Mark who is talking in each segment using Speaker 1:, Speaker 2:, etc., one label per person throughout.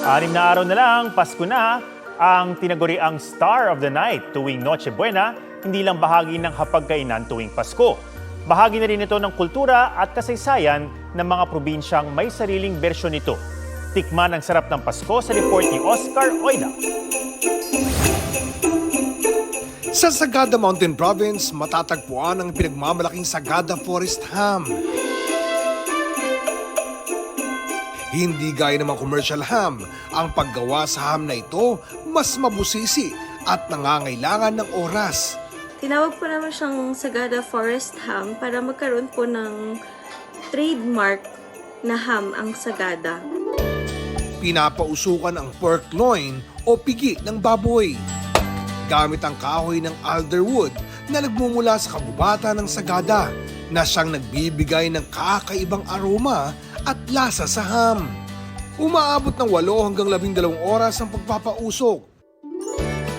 Speaker 1: 6 na araw na lang, Pasko na, ang tinaguriang Star of the Night tuwing Noche Buena, hindi lang bahagi ng hapagkainan tuwing Pasko. Bahagi na rin ito ng kultura at kasaysayan ng mga probinsyang may sariling bersyon nito. Tikman ang sarap ng Pasko sa report ni Oscar Oida.
Speaker 2: Sa Sagada Mountain Province, matatagpuan ang pinagmamalaking Sagada Forest Ham. Hindi gaya ng mga commercial ham, ang paggawa sa ham na ito mas mabusisi at nangangailangan ng oras.
Speaker 3: Tinawag po naman siyang Sagada Forest Ham para magkaroon po ng trademark na ham ang Sagada.
Speaker 2: Pinapausukan ang pork loin o pigi ng baboy. Gamit ang kahoy ng alderwood na nagmumula sa kabubata ng Sagada na siyang nagbibigay ng kakaibang aroma at lasa sa ham. Umaabot ng 8 hanggang 12 oras ang pagpapausok.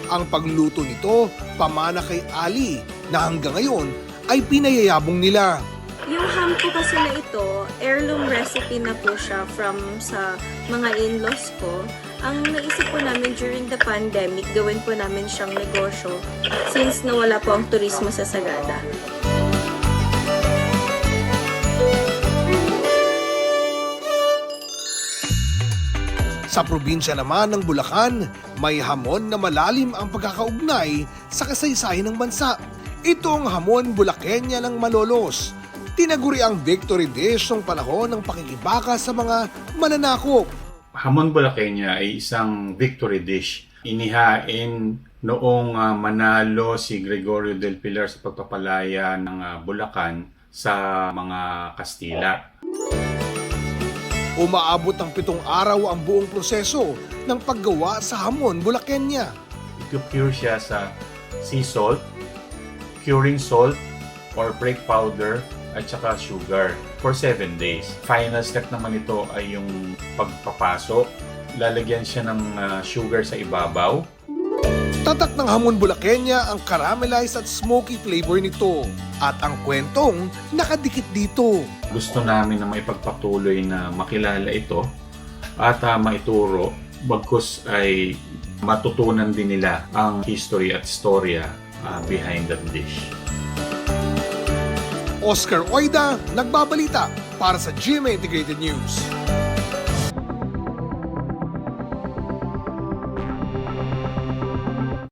Speaker 2: Ang pagluto nito, pamana kay Ali na hanggang ngayon ay pinayayabong nila.
Speaker 3: Yung ham po kasi na ito, heirloom recipe na po siya from sa mga in-laws ko. Ang naisip po namin during the pandemic, gawin po namin siyang negosyo since nawala po ang turismo sa Sagada.
Speaker 2: Sa probinsya naman ng Bulacan, may hamon na malalim ang pagkakaugnay sa kasaysayan ng bansa. Ito ang hamon Bulaqueña ng Malolos. Tinaguri ang victory dish ng panahon ng pakikibaka sa mga mananakop.
Speaker 4: Hamon Bulaqueña ay isang victory dish. Inihain noong manalo si Gregorio del Pilar sa pagpapalaya ng Bulacan sa mga Kastila.
Speaker 2: Umaabot ng 7 araw ang buong proseso ng paggawa sa hamon Bulaqueña.
Speaker 4: I-cure siya sa sea salt, curing salt, or break powder, at saka sugar for 7 days. Final step naman ito ay yung pagpapaso. Lalagyan siya ng sugar sa ibabaw.
Speaker 2: Tatak ng hamon Bulaqueña ang caramelized at smoky flavor nito. At ang kwentong nakadikit dito.
Speaker 4: Gusto namin na maipagpatuloy na makilala ito at maituro, bagkus ay matutunan din nila ang history at storya behind that dish.
Speaker 2: Oscar Oida, nagbabalita para sa GMA Integrated News.